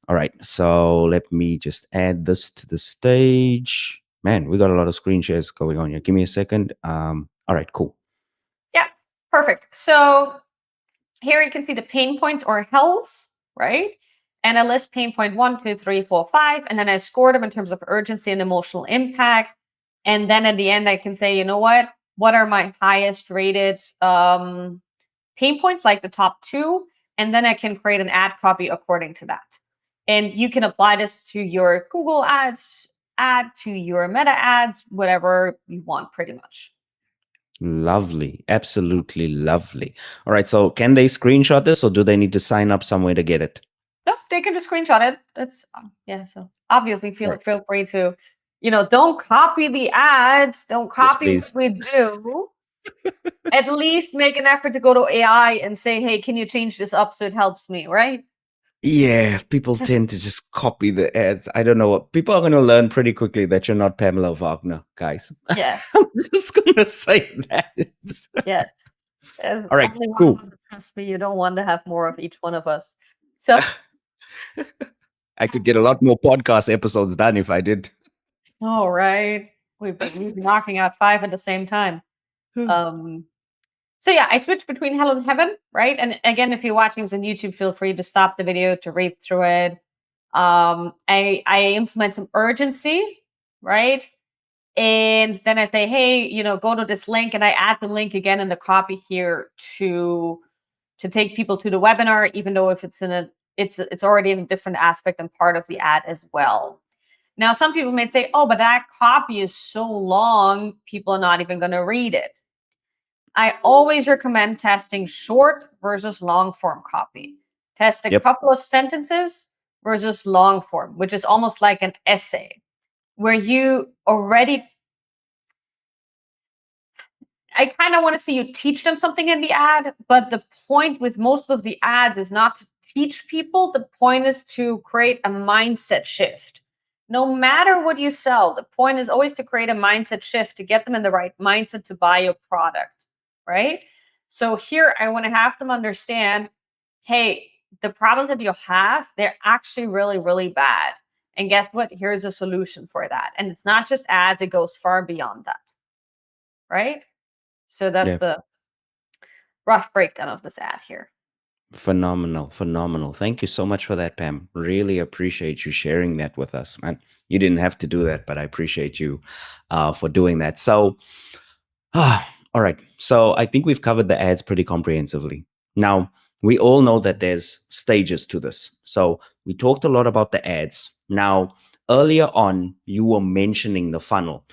All right. So let me just add this to the stage. Man, we got a lot of screen shares going on here. Give me a second. All right, cool. Yeah, perfect. So here you can see the pain points or hells, right? And I list pain point 1, 2, 3, 4, 5, and then I score them in terms of urgency and emotional impact. And then at the end, I can say, you know what? What are my highest rated pain points, like the top 2? And then I can create an ad copy according to that. And you can apply this to your Google ads, ad to your Meta ads, whatever you want, pretty much. Lovely. Absolutely lovely. All right. So can they screenshot this or do they need to sign up somewhere to get it? Nope, they can just screenshot it. That's yeah. So obviously, Right. feel free to, don't copy the ad. Don't Yes, copy what please. we do. At least make an effort to go to AI and say, "Hey, can you change this up so it helps me?" Right? Yeah, people tend to just copy the ads. I don't know what people are going to learn pretty quickly that you're not Pamela Wagner, guys. Yes. I'm just going to say that. Yes. As All right, only one of cool. us, trust me, you don't want to have more of each one of us. So I could get a lot more podcast episodes done if I did. All right. We've been knocking out 5 at the same time. Um, so yeah, I switched between hell and heaven, right? And again, if you're watching this on YouTube, feel free to stop the video to read through it. I implement some urgency, right? And then I say, hey, go to this link, and I add the link again in the copy here to take people to the webinar, even though if it's already in a different aspect and part of the ad as well. Now, some people may say, oh, but that copy is so long, people are not even going to read it. I always recommend testing short versus long form copy. Test a Yep. couple of sentences versus long form, which is almost like an essay, where you already, I kind of want to see you teach them something in the ad, but the point with most of the ads is not to teach people. The point is to create a mindset shift. No matter what you sell, the point is always to create a mindset shift to get them in the right mindset to buy your product, right? So here I want to have them understand, hey, the problems that you have, they're actually really, really bad. And guess what? Here's a solution for that. And it's not just ads, it goes far beyond that, right? So that's Yeah. the rough breakdown of this ad here. Phenomenal, phenomenal. Thank you so much for that, Pam. Really appreciate you sharing that with us, man. You didn't have to do that, but I appreciate you for doing that. So, all right. So I think we've covered the ads pretty comprehensively. Now, we all know that there's stages to this. So we talked a lot about the ads. Now, earlier on, you were mentioning the funnel.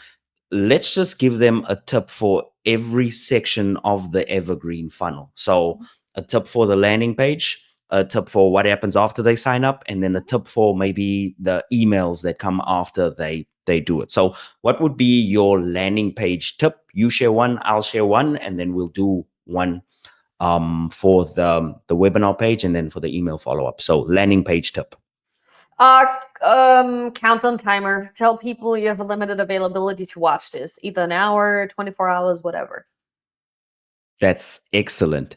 Let's just give them a tip for every section of the Evergreen funnel. So a tip for the landing page, a tip for what happens after they sign up, and then a tip for maybe the emails that come after they do it. So what would be your landing page tip? You share one, I'll share one, and then we'll do one for the webinar page and then for the email follow-up. So landing page tip. Countdown timer. Tell people you have a limited availability to watch this, either an hour, 24 hours, whatever. That's excellent.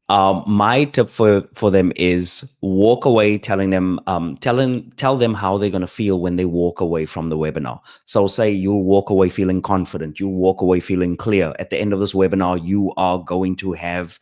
My tip for them is walk away telling them tell them how they're going to feel when they walk away from the webinar. So say you'll walk away feeling confident, you'll walk away feeling clear. At the end of this webinar, you are going to have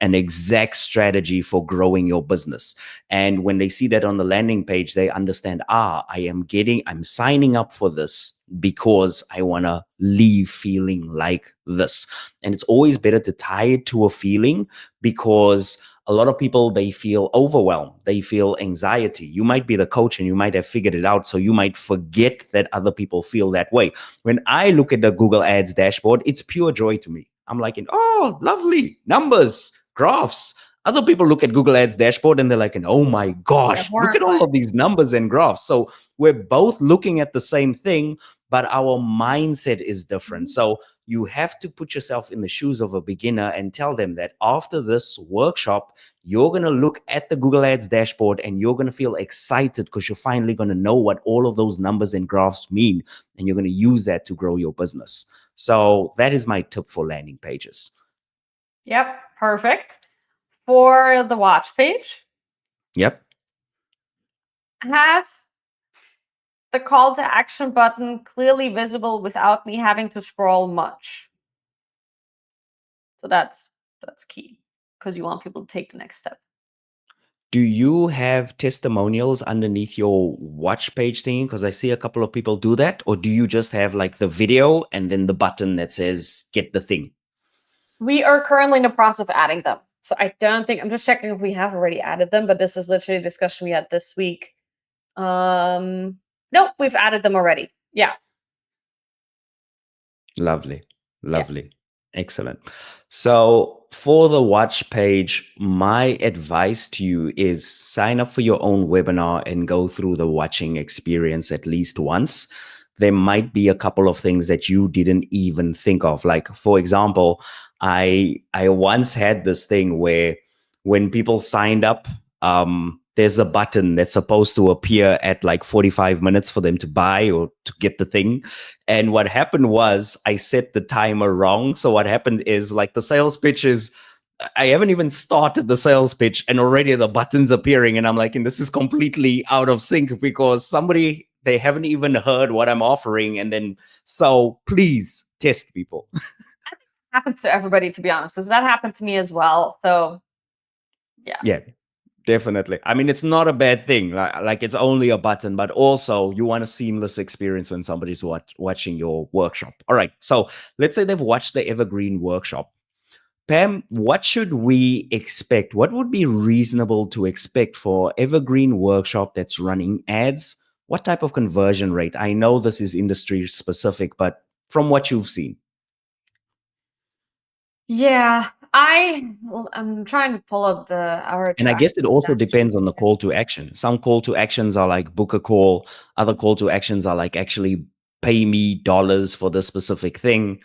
an exact strategy for growing your business. And when they see that on the landing page, they understand, I'm signing up for this because I want to leave feeling like this. And it's always better to tie it to a feeling, because a lot of people, they feel overwhelmed, they feel anxiety. You might be the coach and you might have figured it out, so you might forget that other people feel that way. When I look at the Google Ads dashboard, it's pure joy to me. I'm like, oh, lovely numbers, graphs. Other people look at Google Ads dashboard and they're like, oh my gosh, look at all of these numbers and graphs. So we're both looking at the same thing, but our mindset is different. So you have to put yourself in the shoes of a beginner and tell them that after this workshop, you're going to look at the Google Ads dashboard and you're going to feel excited because you're finally going to know what all of those numbers and graphs mean. And you're going to use that to grow your business. So that is my tip for landing pages. Yep, perfect. For the watch page, yep, have the call to action button clearly visible without me having to scroll much. So that's key, because you want people to take the next step. Do you have testimonials underneath your watch page thing? Because I see a couple of people do that. Or do you just have like the video and then the button that says get the thing? We are currently in the process of adding them. So I don't think, I'm just checking if we have already added them, but this was literally a discussion we had this week. No, we've added them already. Yeah. Lovely. Lovely. Yeah. Excellent. So for the watch page, my advice to you is sign up for your own webinar and go through the watching experience at least once. There might be a couple of things that you didn't even think of. Like, for example, I once had this thing where when people signed up, there's a button that's supposed to appear at like 45 minutes for them to buy or to get the thing. And what happened was I set the timer wrong. So what happened is, like, the sales pitch is I haven't even started the sales pitch and already the buttons appearing. And I'm like, and this is completely out of sync because they haven't even heard what I'm offering. And then, so please test people. Happens to everybody, to be honest. Does that happen to me as well? So yeah. Yeah, definitely. I mean, it's not a bad thing. Like it's only a button, but also you want a seamless experience when somebody's watching your workshop. All right. So let's say they've watched the Evergreen workshop. Pam, what should we expect? What would be reasonable to expect for Evergreen workshop that's running ads? What type of conversion rate? I know this is industry specific, but from what you've seen. Yeah, I'm trying to pull up our And I track guess it also depends on actually. the call to action. Some call to actions are like book a call. Other call to actions are like actually pay me dollars for this specific thing.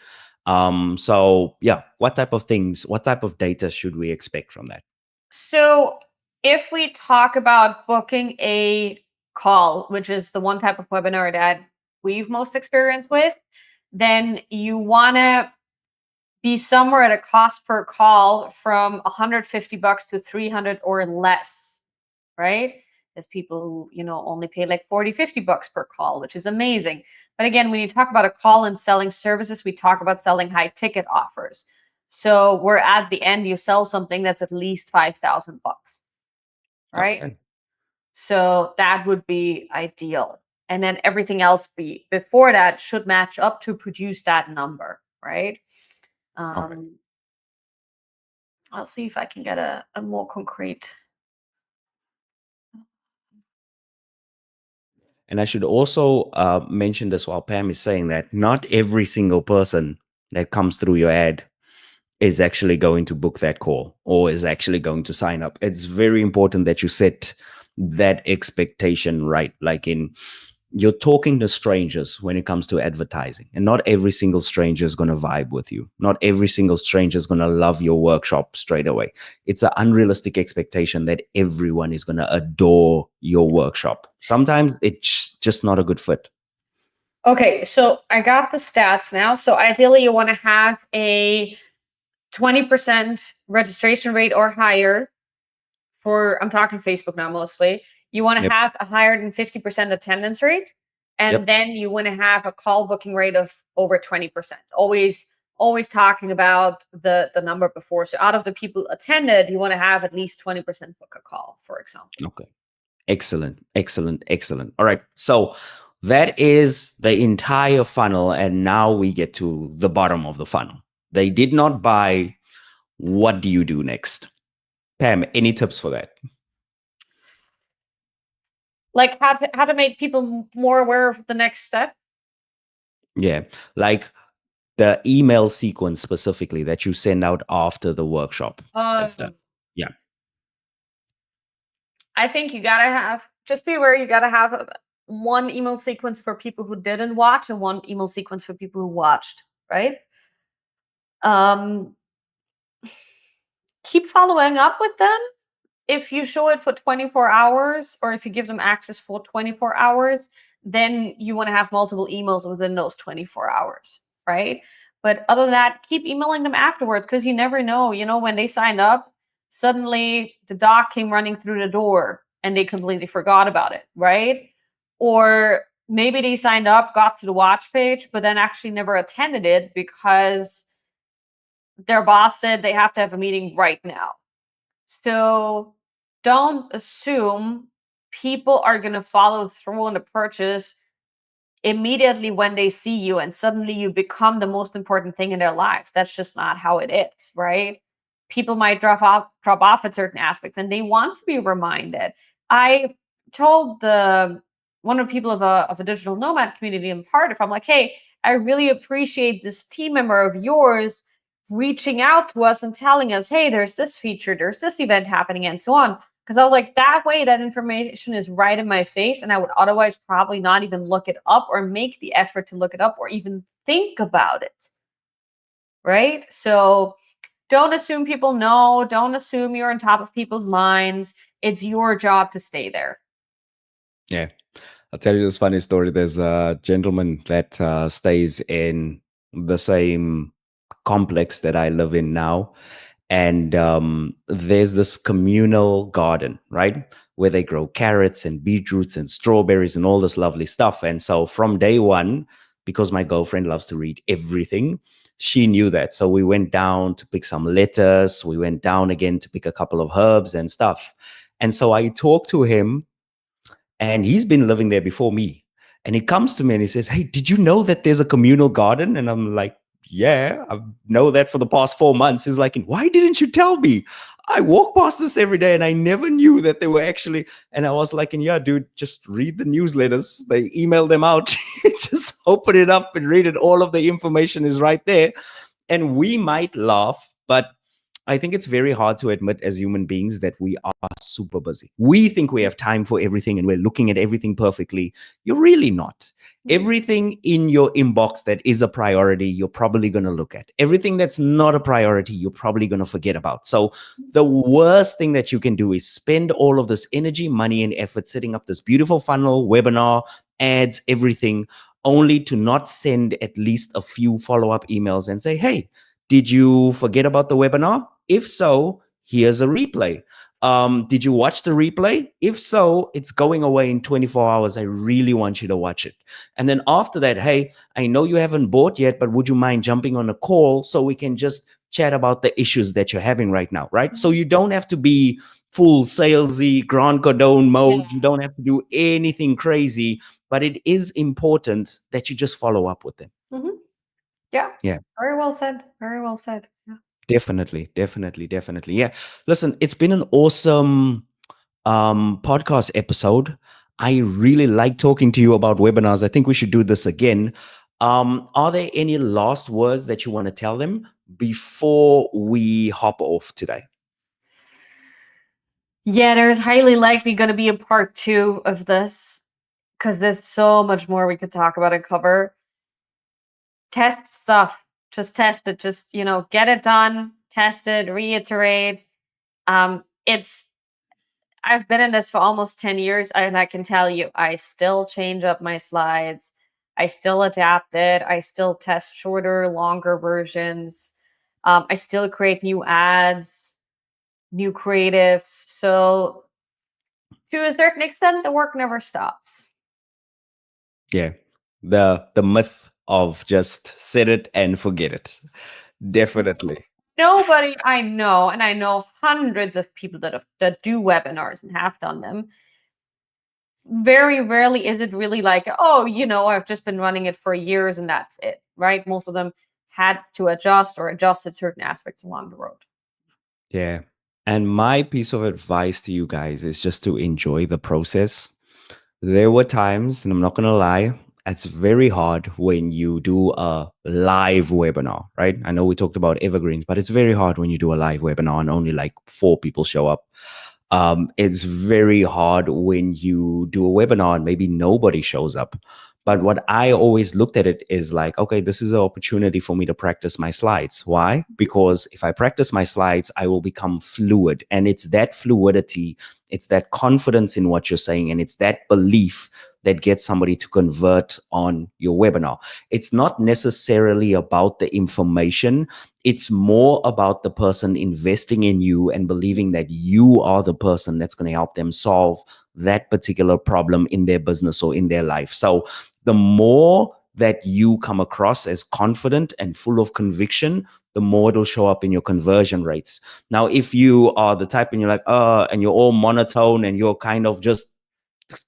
So yeah, what type of data should we expect from that? So if we talk about booking a call, which is the one type of webinar that we've most experience with, then you want to be somewhere at a cost per call from 150 bucks to 300 or less, right? There's people who, only pay like 40, 50 bucks per call, which is amazing. But again, when you talk about a call and selling services, we talk about selling high ticket offers. So we're at the end, you sell something that's at least 5,000 bucks, right? Okay. So that would be ideal. And then everything else before that should match up to produce that number, right? All right. Um, I'll see if I can get a more concrete. And I should also mention this while Pam is saying that not every single person that comes through your ad is actually going to book that call or is actually going to sign up. It's very important that you set that expectation right. Like you're talking to strangers when it comes to advertising, and not every single stranger is going to vibe with you. Not every single stranger is going to love your workshop straight away. It's an unrealistic expectation that everyone is going to adore your workshop. Sometimes it's just not a good fit. Okay, so I got the stats now. So ideally, you want to have a 20% registration rate or higher I'm talking Facebook now mostly. You want to Yep. have a higher than 50% attendance rate. And Yep. then you want to have a call booking rate of over 20%. Always talking about the number before. So out of the people attended, you want to have at least 20% book a call, for example. Okay. Excellent. Excellent. Excellent. All right. So that is the entire funnel. And now we get to the bottom of the funnel. They did not buy. What do you do next? Pam, any tips for that? Like how to make people more aware of the next step. Yeah. Like the email sequence specifically that you send out after the workshop is done. Yeah. I think you gotta just be aware. You gotta have one email sequence for people who didn't watch and one email sequence for people who watched. Right. Um, keep following up with them. If you show it for 24 hours or if you give them access for 24 hours, then you want to have multiple emails within those 24 hours, right? But other than that, keep emailing them afterwards because you never know. When they signed up, suddenly the doc came running through the door and they completely forgot about it, right? Or maybe they signed up, got to the watch page, but then actually never attended it because their boss said they have to have a meeting right now. So don't assume people are going to follow through on the purchase immediately when they see you and suddenly you become the most important thing in their lives. That's just not how it is, right? People might drop off at certain aspects and they want to be reminded. I told one of the people of a digital nomad community in part, if I'm like, hey, I really appreciate this team member of yours reaching out to us and telling us, hey, there's this feature, there's this event happening, and so on. Because I was like, that way, that information is right in my face, and I would otherwise probably not even look it up or make the effort to look it up or even think about it. Right? So don't assume people know. Don't assume you're on top of people's minds. It's your job to stay there. Yeah. I'll tell you this funny story. There's a gentleman that stays in the same complex that I live in now. And there's this communal garden, right, where they grow carrots and beetroots and strawberries and all this lovely stuff. And so from day one, because my girlfriend loves to read everything, she knew that. So we went down to pick some lettuce. We went down again to pick a couple of herbs and stuff. And so I talked to him, and he's been living there before me. And he comes to me and he says, "Hey, did you know that there's a communal garden?" And I'm like, "Yeah, I know that for the past 4 months." He's like, "Why didn't you tell me? I walk past this every day and I never knew that they were actually." And I was like, "And yeah, dude, just read the newsletters. They email them out. Just open it up and read it. All of the information is right there." And we might laugh, but I think it's very hard to admit as human beings that we are super busy. We think we have time for everything and we're looking at everything perfectly. You're really not. Everything in your inbox that is a priority, you're probably going to look at. Everything that's not a priority, you're probably going to forget about. So the worst thing that you can do is spend all of this energy, money, and effort setting up this beautiful funnel, webinar, ads, everything, only to not send at least a few follow-up emails and say, "Hey, did you forget about the webinar? If so, here's a replay. Did you watch the replay? If so, it's going away in 24 hours. I really want you to watch it." And then after that, "Hey, I know you haven't bought yet, but would you mind jumping on a call so we can just chat about the issues that you're having right now," right? So you don't have to be full salesy, Grant Cardone mode. You don't have to do anything crazy, but it is important that you just follow up with them. Yeah. Yeah. Very well said. Very well said. Yeah. Definitely. Yeah. Listen, it's been an awesome podcast episode. I really like talking to you about webinars. I think we should do this again. Are there any last words that you want to tell them before we hop off today? Yeah, there's highly likely going to be a part 2 of this because there's so much more we could talk about and cover. Test stuff. Just test it. Just, get it done, test it, reiterate. It's I've been in this for almost 10 years, and I can tell you, I still change up my slides. I still adapt it. I still test shorter, longer versions. I still create new ads, new creatives. So to a certain extent, the work never stops. Yeah. The myth of just set it and forget it. Definitely. Nobody I know, and I know hundreds of people that do webinars and have done them. Very rarely is it really like, "Oh, I've just been running it for years and that's it," right? Most of them had to adjust or adjusted certain aspects along the road. Yeah. And my piece of advice to you guys is just to enjoy the process. There were times, and I'm not going to lie, it's very hard when you do a live webinar, right? I know we talked about evergreens, but it's very hard when you do a live webinar and only like 4 people show up. It's very hard when you do a webinar and maybe nobody shows up. But what I always looked at it is like, okay, this is an opportunity for me to practice my slides. Why? Because if I practice my slides, I will become fluid. And it's that fluidity, it's that confidence in what you're saying, and it's that belief that gets somebody to convert on your webinar. It's not necessarily about the information. It's more about the person investing in you and believing that you are the person that's going to help them solve that particular problem in their business or in their life. So the more that you come across as confident and full of conviction, the more it'll show up in your conversion rates. Now, if you are the type and you're like, and you're all monotone and you're kind of just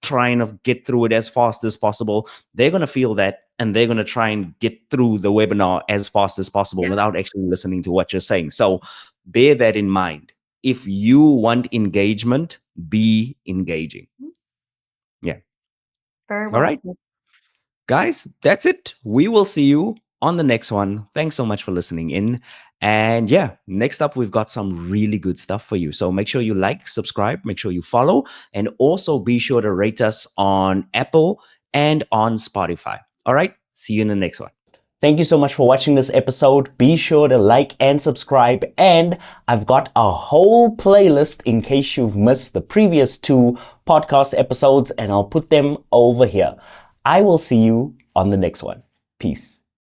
trying to get through it as fast as possible, they're going to feel that and they're going to try and get through the webinar as fast as possible without actually listening to what you're saying. So bear that in mind. If you want engagement, be engaging. Yeah. Very All well right. said. Guys, that's it. We will see you on the next one. Thanks so much for listening in. And yeah, next up, we've got some really good stuff for you. So make sure you like, subscribe, make sure you follow, and also be sure to rate us on Apple and on Spotify. All right. See you in the next one. Thank you so much for watching this episode. Be sure to like and subscribe. And I've got a whole playlist in case you've missed the previous 2 podcast episodes, and I'll put them over here. I will see you on the next one. Peace.